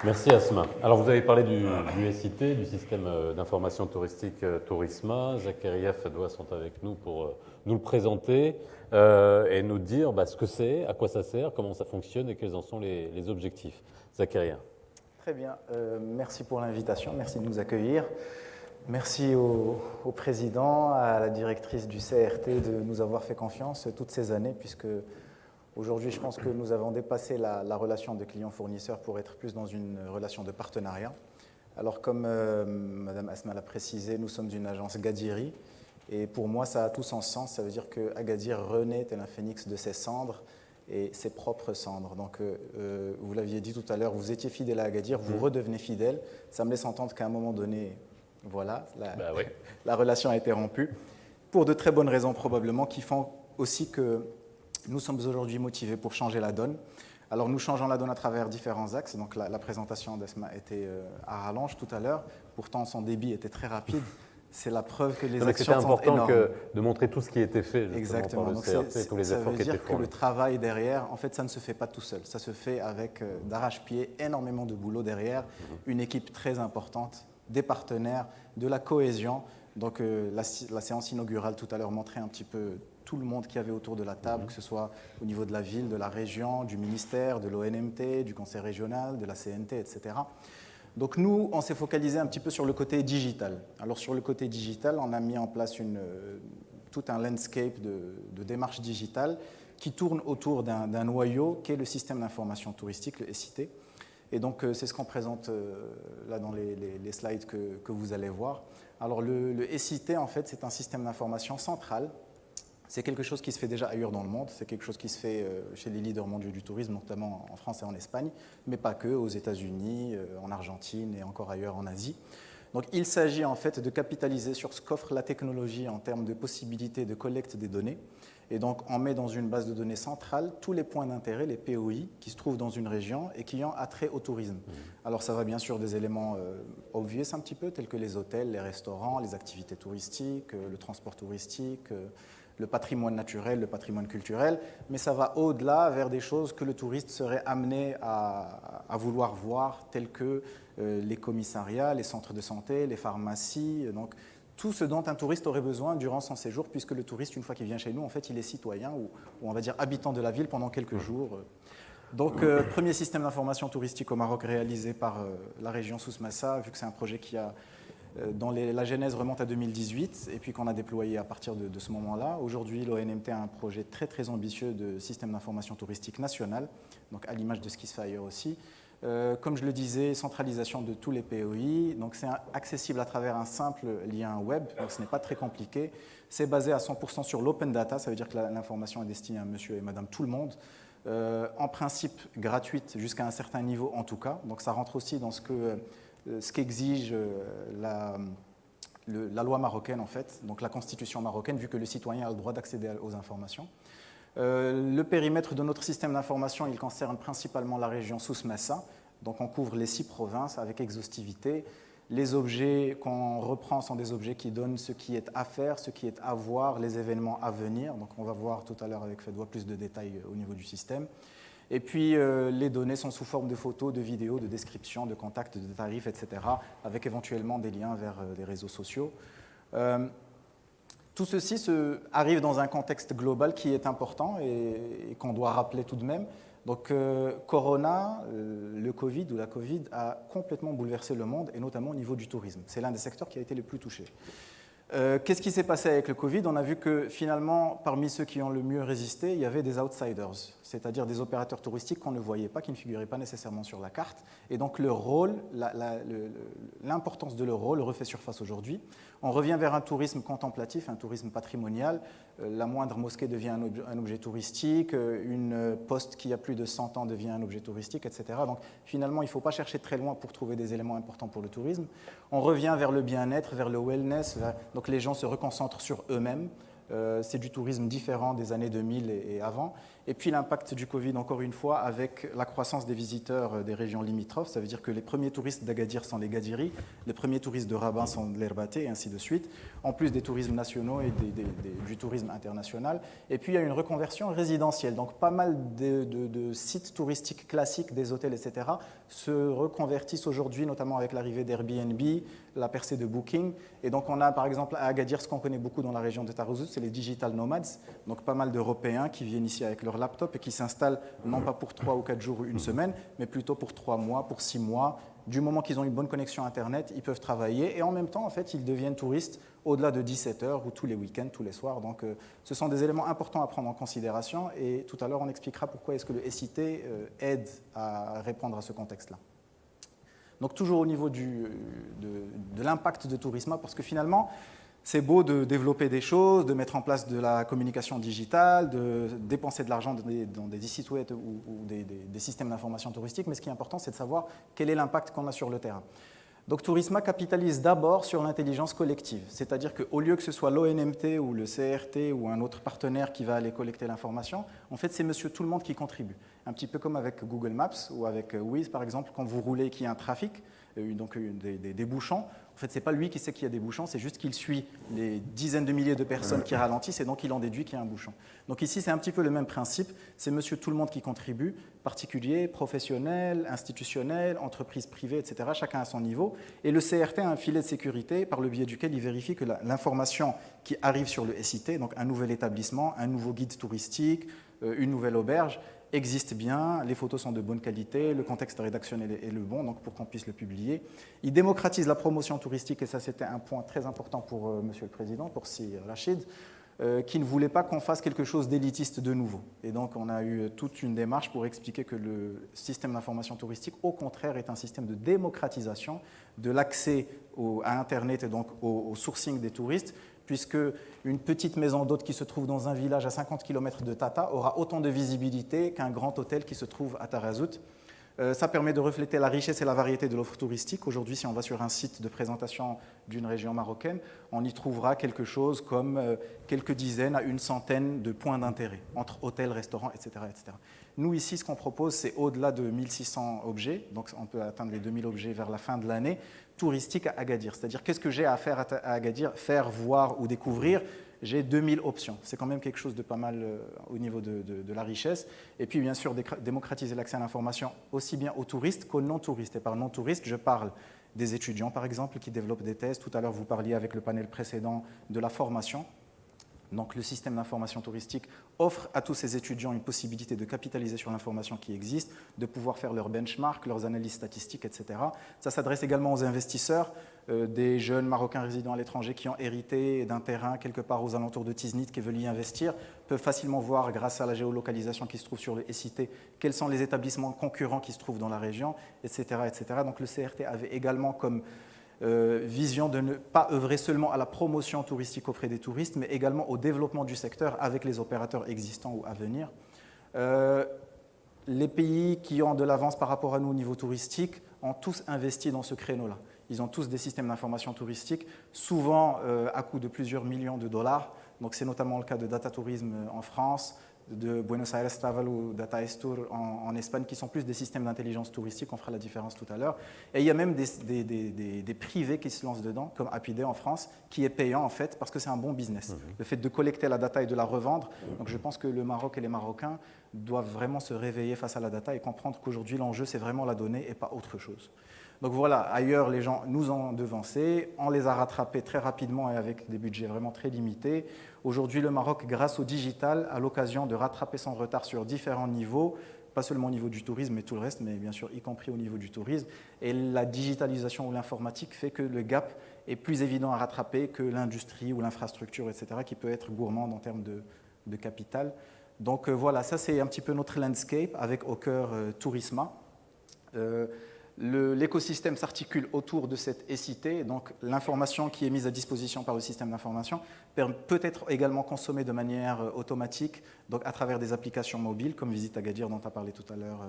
Merci Asma. Alors vous avez parlé du SIT, du système d'information touristique Tourisma. Zakaria et Fadwa sont avec nous pour nous le présenter et nous dire ce que c'est, à quoi ça sert, comment ça fonctionne et quels en sont les objectifs. Zakaria. Très bien, merci pour l'invitation, merci de nous accueillir. Merci au président, à la directrice du CRT de nous avoir fait confiance toutes ces années, puisque aujourd'hui, je pense que nous avons dépassé la relation de client-fournisseur pour être plus dans une relation de partenariat. Alors, comme Madame Asma l'a précisé, nous sommes une agence Gadiri, et pour moi, ça a tout son sens. Ça veut dire qu'Agadir renaît tel un phénix de ses cendres et ses propres cendres. Donc, vous l'aviez dit tout à l'heure, vous étiez fidèle à Agadir, vous redevenez fidèle. Ça me laisse entendre qu'à un moment donné, voilà, la relation a été rompue, pour de très bonnes raisons probablement, qui font aussi que nous sommes aujourd'hui motivés pour changer la donne. Alors nous changeons la donne à travers différents axes. Donc la présentation d'Asma était à rallonge tout à l'heure, pourtant son débit était très rapide. C'est la preuve que les actions sont énormes. C'était important de montrer tout ce qui était fait justement par le CRT, tous les efforts qui étaient faits. Ça veut dire que le fournis. travail derrière, en fait, ça ne se fait pas tout seul. Ça se fait avec d'arrache-pied, énormément de boulot derrière, une équipe très importante, des partenaires, de la cohésion. Donc la séance inaugurale tout à l'heure montrait un petit peu tout le monde qu'il y avait autour de la table, que ce soit au niveau de la ville, de la région, du ministère, de l'ONMT, du conseil régional, de la CNT, etc. Donc nous, on s'est focalisé un petit peu sur le côté digital. Alors sur le côté digital, on a mis en place tout un landscape de démarches digitales qui tourne autour d'un noyau qui est le système d'information touristique, le SIT. Et donc c'est ce qu'on présente là dans les slides que vous allez voir. Alors le SIT, en fait, c'est un système d'information central. C'est quelque chose qui se fait déjà ailleurs dans le monde, c'est quelque chose qui se fait chez les leaders mondiaux du tourisme, notamment en France et en Espagne, mais pas que, aux États-Unis, en Argentine et encore ailleurs en Asie. Donc il s'agit en fait de capitaliser sur ce qu'offre la technologie en termes de possibilités de collecte des données. Et donc on met dans une base de données centrale tous les points d'intérêt, les POI, qui se trouvent dans une région et qui ont attrait au tourisme. Alors ça va bien sûr des éléments obvious un petit peu, tels que les hôtels, les restaurants, les activités touristiques, le transport touristique, le patrimoine naturel, le patrimoine culturel, mais ça va au-delà vers des choses que le touriste serait amené à vouloir voir, telles que les commissariats, les centres de santé, les pharmacies, donc tout ce dont un touriste aurait besoin durant son séjour, puisque le touriste, une fois qu'il vient chez nous, en fait, il est citoyen ou on va dire habitant de la ville pendant quelques jours. Donc, premier système d'information touristique au Maroc réalisé par la région Souss-Massa, vu que c'est un projet qui a dont la genèse remonte à 2018 et puis qu'on a déployé à partir de ce moment-là. Aujourd'hui, l'ONMT a un projet très très ambitieux de système d'information touristique national, donc à l'image de ce qui se fait ailleurs aussi. Comme je le disais, centralisation de tous les POI, donc c'est accessible à travers un simple lien web, donc ce n'est pas très compliqué. C'est basé à 100% sur l'open data, ça veut dire que l'information est destinée à monsieur et madame tout le monde. En principe gratuite jusqu'à un certain niveau en tout cas, donc ça rentre aussi dans ce qu'exige la loi marocaine en fait, donc la constitution marocaine, vu que le citoyen a le droit d'accéder aux informations. Le périmètre de notre système d'information, il concerne principalement la région Souss-Massa, donc on couvre les 6 provinces avec exhaustivité. Les objets qu'on reprend sont des objets qui donnent ce qui est à faire, ce qui est à voir, les événements à venir, donc on va voir tout à l'heure avec Fedwa plus de détails au niveau du système. Et puis, les données sont sous forme de photos, de vidéos, de descriptions, de contacts, de tarifs, etc., avec éventuellement des liens vers des réseaux sociaux. Tout ceci arrive dans un contexte global qui est important et qu'on doit rappeler tout de même. Donc, Corona, le Covid ou la Covid a complètement bouleversé le monde, et notamment au niveau du tourisme. C'est l'un des secteurs qui a été le plus touché. Qu'est-ce qui s'est passé avec le Covid? On a vu que finalement, parmi ceux qui ont le mieux résisté, il y avait des outsiders, c'est-à-dire des opérateurs touristiques qu'on ne voyait pas, qui ne figuraient pas nécessairement sur la carte. Et donc leur rôle, l'importance de leur rôle refait surface aujourd'hui. On revient vers un tourisme contemplatif, un tourisme patrimonial. La moindre mosquée devient un objet touristique, une poste qui a plus de 100 ans devient un objet touristique, etc. Donc finalement, il ne faut pas chercher très loin pour trouver des éléments importants pour le tourisme. On revient vers le bien-être, vers le wellness, donc les gens se reconcentrent sur eux-mêmes. C'est du tourisme différent des années 2000 et avant. Et puis l'impact du Covid, encore une fois, avec la croissance des visiteurs des régions limitrophes. Ça veut dire que les premiers touristes d'Agadir sont les Gadiris, les premiers touristes de Rabat sont de l'Herbaté, et ainsi de suite, en plus des tourismes nationaux et du tourisme international. Et puis il y a une reconversion résidentielle. Donc pas mal de sites touristiques classiques, des hôtels, etc., se reconvertissent aujourd'hui, notamment avec l'arrivée d'Airbnb, la percée de Booking. Et donc on a par exemple à Agadir, ce qu'on connaît beaucoup dans la région de Taghazout, c'est les digital nomads, donc pas mal d'Européens qui viennent ici avec leur laptop et qui s'installent non pas pour 3 ou 4 jours ou une semaine, mais plutôt pour 3 mois, pour 6 mois. Du moment qu'ils ont une bonne connexion Internet, ils peuvent travailler et en même temps, en fait, ils deviennent touristes au-delà de 17 heures ou tous les week-ends, tous les soirs. Donc ce sont des éléments importants à prendre en considération et tout à l'heure, on expliquera pourquoi est-ce que le SIT aide à répondre à ce contexte-là. Donc toujours au niveau de l'impact de Tourisma, parce que finalement, c'est beau de développer des choses, de mettre en place de la communication digitale, de dépenser de l'argent dans des sites web ou des systèmes d'information touristique, mais ce qui est important, c'est de savoir quel est l'impact qu'on a sur le terrain. Donc Tourisma capitalise d'abord sur l'intelligence collective, c'est-à-dire qu'au lieu que ce soit l'ONMT ou le CRT ou un autre partenaire qui va aller collecter l'information, en fait c'est monsieur tout le monde qui contribue. Un petit peu comme avec Google Maps ou avec Waze par exemple, quand vous roulez et qu'il y a un trafic, donc des bouchons, en fait, ce n'est pas lui qui sait qu'il y a des bouchons, c'est juste qu'il suit les dizaines de milliers de personnes qui ralentissent et donc il en déduit qu'il y a un bouchon. Donc ici, c'est un petit peu le même principe, c'est monsieur tout le monde qui contribue, particulier, professionnel, institutionnel, entreprise privée, etc., chacun à son niveau. Et le CRT a un filet de sécurité par le biais duquel il vérifie que l'information qui arrive sur le SIT, donc un nouvel établissement, un nouveau guide touristique, une nouvelle auberge, existe bien, les photos sont de bonne qualité, le contexte rédactionnel est le bon, donc pour qu'on puisse le publier. Il démocratise la promotion touristique, et ça c'était un point très important pour Monsieur le Président, pour Si Rachid, qui ne voulait pas qu'on fasse quelque chose d'élitiste de nouveau. Et donc on a eu toute une démarche pour expliquer que le système d'information touristique, au contraire, est un système de démocratisation de l'accès à Internet et donc au sourcing des touristes, puisque une petite maison d'hôte qui se trouve dans un village à 50 km de Tata aura autant de visibilité qu'un grand hôtel qui se trouve à Taghazout. Ça permet de refléter la richesse et la variété de l'offre touristique. Aujourd'hui, si on va sur un site de présentation d'une région marocaine, on y trouvera quelque chose comme quelques dizaines à une centaine de points d'intérêt, entre hôtels, restaurants, etc., etc. Nous, ici, ce qu'on propose, c'est au-delà de 1600 objets, donc on peut atteindre les 2000 objets vers la fin de l'année, touristiques à Agadir. C'est-à-dire, qu'est-ce que j'ai à faire à Agadir, faire, voir ou découvrir? J'ai 2000 options. C'est quand même quelque chose de pas mal au niveau de la richesse. Et puis, bien sûr, démocratiser l'accès à l'information aussi bien aux touristes qu'aux non-touristes. Et par non-touristes, je parle des étudiants, par exemple, qui développent des thèses. Tout à l'heure, vous parliez avec le panel précédent de la formation. Donc, le système d'information touristique offre à tous ces étudiants une possibilité de capitaliser sur l'information qui existe, de pouvoir faire leurs benchmarks, leurs analyses statistiques, etc. Ça s'adresse également aux investisseurs, des jeunes Marocains résidant à l'étranger qui ont hérité d'un terrain quelque part aux alentours de Tiznit, qui veulent y investir, peuvent facilement voir, grâce à la géolocalisation qui se trouve sur le SIT, quels sont les établissements concurrents qui se trouvent dans la région, etc., etc. Donc, le CRT avait également comme vision de ne pas œuvrer seulement à la promotion touristique auprès des touristes, mais également au développement du secteur avec les opérateurs existants ou à venir. Les pays qui ont de l'avance par rapport à nous au niveau touristique ont tous investi dans ce créneau-là. Ils ont tous des systèmes d'information touristique, souvent à coût de plusieurs millions de dollars. Donc c'est notamment le cas de Data Tourism en France, de Buenos Aires Travel ou Data Estur en Espagne, qui sont plus des systèmes d'intelligence touristique, on fera la différence tout à l'heure. Et il y a même des privés qui se lancent dedans, comme Apidé en France, qui est payant en fait, parce que c'est un bon business. Le fait de collecter la data et de la revendre, donc je pense que le Maroc et les Marocains doivent vraiment se réveiller face à la data et comprendre qu'aujourd'hui l'enjeu c'est vraiment la donnée et pas autre chose. Donc voilà, ailleurs les gens nous ont devancés, on les a rattrapés très rapidement et avec des budgets vraiment très limités. Aujourd'hui, le Maroc, grâce au digital, a l'occasion de rattraper son retard sur différents niveaux, pas seulement au niveau du tourisme, mais tout le reste, mais bien sûr y compris au niveau du tourisme. Et la digitalisation ou l'informatique fait que le gap est plus évident à rattraper que l'industrie ou l'infrastructure, etc., qui peut être gourmande en termes de capital. Donc voilà, ça c'est un petit peu notre landscape avec au cœur Tourisma. L'écosystème s'articule autour de cette SIT, donc l'information qui est mise à disposition par le système d'information peut être également consommée de manière automatique, donc à travers des applications mobiles, comme Visite Agadir dont a parlé tout à l'heure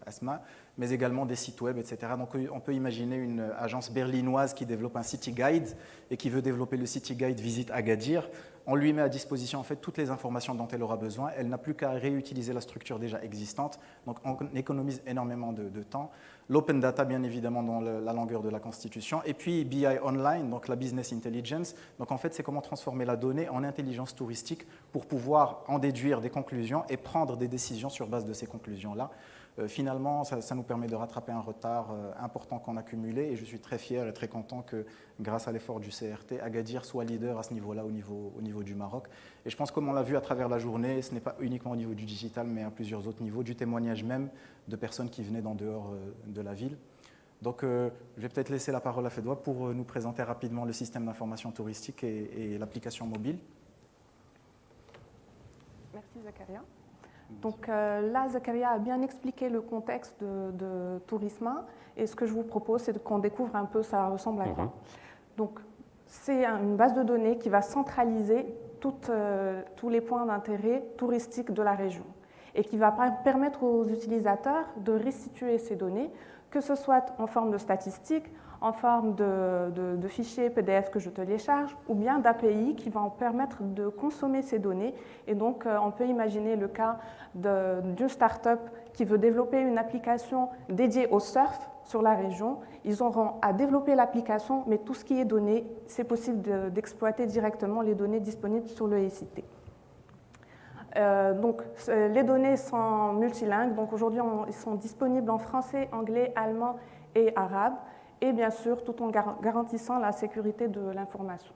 Asma, mais également des sites web, etc. Donc on peut imaginer une agence berlinoise qui développe un city guide et qui veut développer le city guide Visite Agadir. On lui met à disposition en fait toutes les informations dont elle aura besoin. Elle n'a plus qu'à réutiliser la structure déjà existante. Donc on économise énormément de temps. L'open data, bien évidemment, dans la longueur de la Constitution. Et puis BI Online, donc la business intelligence. Donc en fait, c'est comment transformer la donnée en intelligence touristique pour pouvoir en déduire des conclusions et prendre des décisions sur base de ces conclusions-là. Finalement, ça nous permet de rattraper un retard important qu'on a cumulé et je suis très fier et très content que, grâce à l'effort du CRT, Agadir soit leader à ce niveau-là, au niveau du Maroc. Et je pense, comme on l'a vu à travers la journée, ce n'est pas uniquement au niveau du digital, mais à plusieurs autres niveaux, du témoignage même de personnes qui venaient d'en dehors de la ville. Donc, je vais peut-être laisser la parole à Fedwa pour nous présenter rapidement le système d'information touristique et l'application mobile. Merci Zakaria. Donc là, Zakaria a bien expliqué le contexte de Tourisma et ce que je vous propose, c'est qu'on découvre un peu ça ressemble à quoi. Donc c'est une base de données qui va centraliser tous les points d'intérêt touristiques de la région et qui va permettre aux utilisateurs de restituer ces données, que ce soit en forme de statistiques, en forme de fichiers PDF que je télécharge, ou bien d'API qui vont permettre de consommer ces données. Et donc, on peut imaginer le cas d'une start-up qui veut développer une application dédiée au surf sur la région. Ils auront à développer l'application, mais tout ce qui est donné, c'est possible d'exploiter directement les données disponibles sur le SIT. Donc, les données sont multilingues. Donc, aujourd'hui, ils sont disponibles en français, anglais, allemand et arabe. Et bien sûr, tout en garantissant la sécurité de l'information.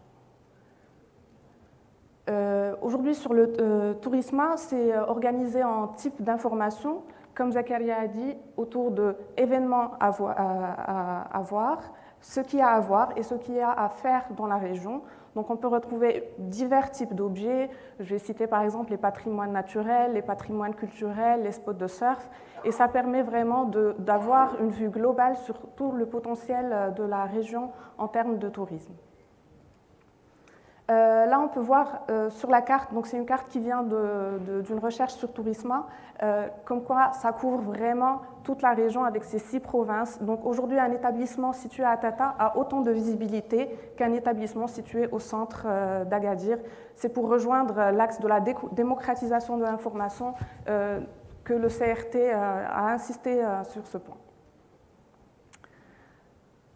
Aujourd'hui, sur le Tourisma, c'est organisé en types d'informations, comme Zakaria a dit, autour d'événements à voir, ce qu'il y a à voir et ce qu'il y a à faire dans la région. Donc on peut retrouver divers types d'objets. Je vais citer par exemple les patrimoines naturels, les patrimoines culturels, les spots de surf. Et ça permet vraiment d'avoir une vue globale sur tout le potentiel de la région en termes de tourisme. Là, on peut voir sur la carte, donc c'est une carte qui vient d'une recherche sur Tourisma, comme quoi ça couvre vraiment toute la région avec ses 6 provinces. Donc aujourd'hui, un établissement situé à Tata a autant de visibilité qu'un établissement situé au centre d'Agadir. C'est pour rejoindre l'axe de la démocratisation de l'information que le CRT a insisté sur ce point.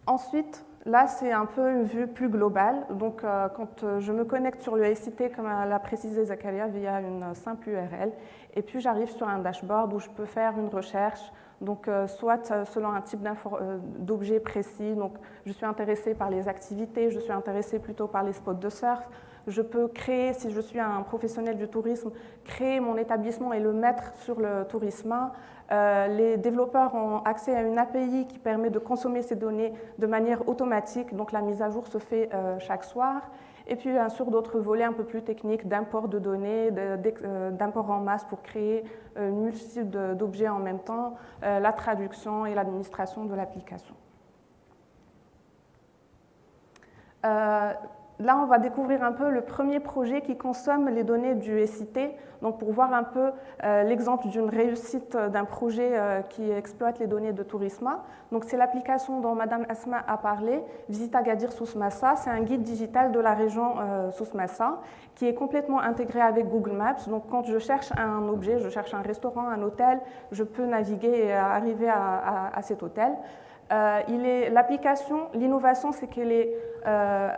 Ensuite, là, c'est un peu une vue plus globale. Donc, quand je me connecte sur le SIT, comme l'a précisé Zakaria, via une simple URL, et puis j'arrive sur un dashboard où je peux faire une recherche, donc soit selon un type d'objet précis. Donc, je suis intéressée par les activités, je suis intéressée plutôt par les spots de surf. Je peux créer, si je suis un professionnel du tourisme, créer mon établissement et le mettre sur le Tourisma. Les développeurs ont accès à une API qui permet de consommer ces données de manière automatique, donc la mise à jour se fait chaque soir. Et puis bien sûr d'autres volets un peu plus techniques d'import de données, d'import en masse pour créer une multitude d'objets en même temps, la traduction et l'administration de l'application. Là, on va découvrir un peu le premier projet qui consomme les données du SIT, donc pour voir un peu l'exemple d'une réussite d'un projet qui exploite les données de Tourisma. Donc c'est l'application dont Madame Asma a parlé, Visite Agadir Souss-Massa. C'est un guide digital de la région Souss-Massa qui est complètement intégré avec Google Maps. Donc quand je cherche un objet, je cherche un restaurant, un hôtel, je peux naviguer et arriver à cet hôtel. L'application, l'innovation, c'est qu'elle est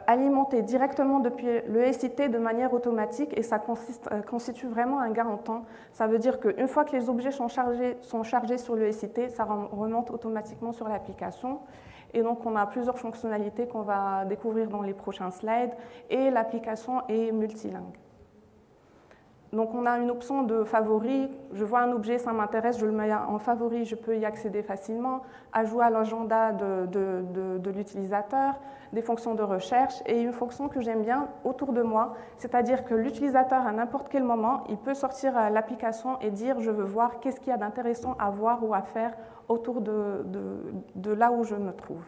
alimentée directement depuis le SIT de manière automatique et ça constitue vraiment un gain en temps. Ça veut dire qu'une fois que les objets sont chargés sur le SIT, ça remonte automatiquement sur l'application. Et donc, on a plusieurs fonctionnalités qu'on va découvrir dans les prochains slides et l'application est multilingue. Donc, on a une option de favori. Je vois un objet, ça m'intéresse, je le mets en favori, je peux y accéder facilement. Ajout à l'agenda de l'utilisateur, des fonctions de recherche et une fonction que j'aime bien autour de moi, c'est-à-dire que l'utilisateur, à n'importe quel moment, il peut sortir l'application et dire « je veux voir qu'est-ce qu'il y a d'intéressant à voir ou à faire autour de là où je me trouve ».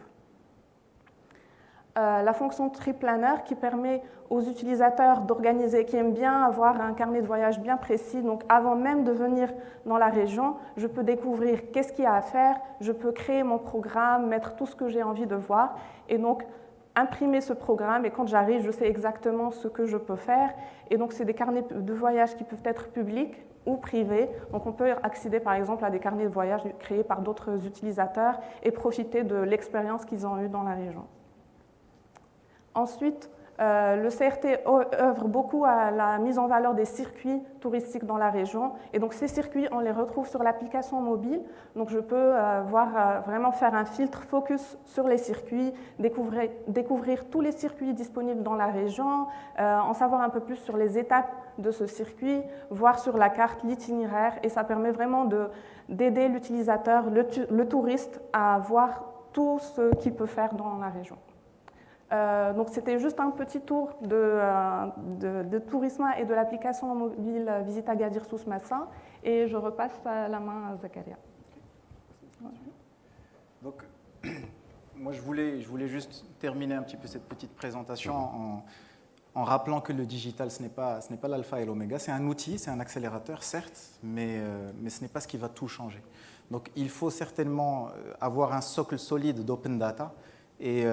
La fonction Trip Planner qui permet aux utilisateurs d'organiser, qui aiment bien avoir un carnet de voyage bien précis. Donc avant même de venir dans la région, je peux découvrir qu'est-ce qu'il y a à faire, je peux créer mon programme, mettre tout ce que j'ai envie de voir. Et donc imprimer ce programme et quand j'arrive, je sais exactement ce que je peux faire. Et donc, c'est des carnets de voyage qui peuvent être publics ou privés. Donc, on peut accéder par exemple à des carnets de voyage créés par d'autres utilisateurs et profiter de l'expérience qu'ils ont eue dans la région. Ensuite, le CRT œuvre beaucoup à la mise en valeur des circuits touristiques dans la région. Et donc, ces circuits, on les retrouve sur l'application mobile. Donc, je peux vraiment faire un filtre focus sur les circuits, découvrir tous les circuits disponibles dans la région, en savoir un peu plus sur les étapes de ce circuit, voir sur la carte l'itinéraire. Et ça permet vraiment d'aider l'utilisateur, le touriste, à voir tout ce qu'il peut faire dans la région. Donc c'était juste un petit tour de tourisme et de l'application mobile Visite Agadir Souss Massa et je repasse la main à Zakaria. Donc, moi je voulais juste terminer un petit peu cette petite présentation en rappelant que le digital ce n'est pas l'alpha et l'oméga, c'est un outil, c'est un accélérateur certes, mais ce n'est pas ce qui va tout changer. Donc il faut certainement avoir un socle solide d'open data. Et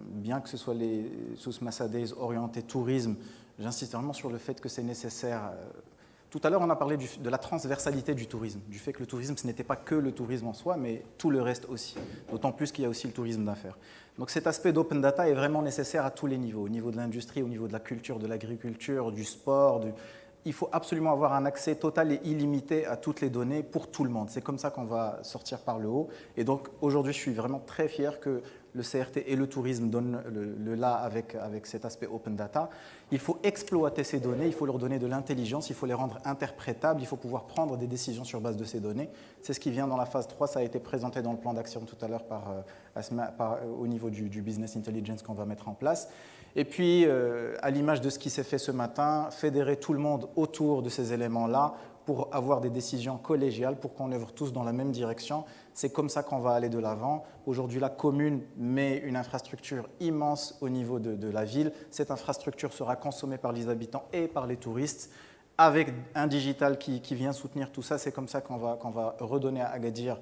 bien que ce soit les Souss Massa Days orientés tourisme, j'insiste vraiment sur le fait que c'est nécessaire. Tout à l'heure, on a parlé de la transversalité du tourisme, du fait que le tourisme, ce n'était pas que le tourisme en soi, mais tout le reste aussi. D'autant plus qu'il y a aussi le tourisme d'affaires. Donc cet aspect d'open data est vraiment nécessaire à tous les niveaux, au niveau de l'industrie, au niveau de la culture, de l'agriculture, du sport. Il faut absolument avoir un accès total et illimité à toutes les données pour tout le monde. C'est comme ça qu'on va sortir par le haut. Et donc aujourd'hui, je suis vraiment très fier que le CRT et le tourisme donnent le là avec cet aspect open data. Il faut exploiter ces données, il faut leur donner de l'intelligence, il faut les rendre interprétables, il faut pouvoir prendre des décisions sur base de ces données. C'est ce qui vient dans la phase 3, ça a été présenté dans le plan d'action tout à l'heure au niveau du business intelligence qu'on va mettre en place. Et puis, à l'image de ce qui s'est fait ce matin, fédérer tout le monde autour de ces éléments-là pour avoir des décisions collégiales, pour qu'on œuvre tous dans la même direction. C'est comme ça qu'on va aller de l'avant. Aujourd'hui, la commune met une infrastructure immense au niveau de la ville. Cette infrastructure sera consommée par les habitants et par les touristes. Avec un digital qui vient soutenir tout ça, c'est comme ça qu'on va redonner à Agadir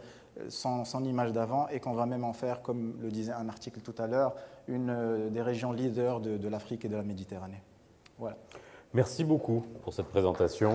son image d'avant et qu'on va même en faire, comme le disait un article tout à l'heure, une des régions leaders de l'Afrique et de la Méditerranée. Voilà. Merci beaucoup pour cette présentation.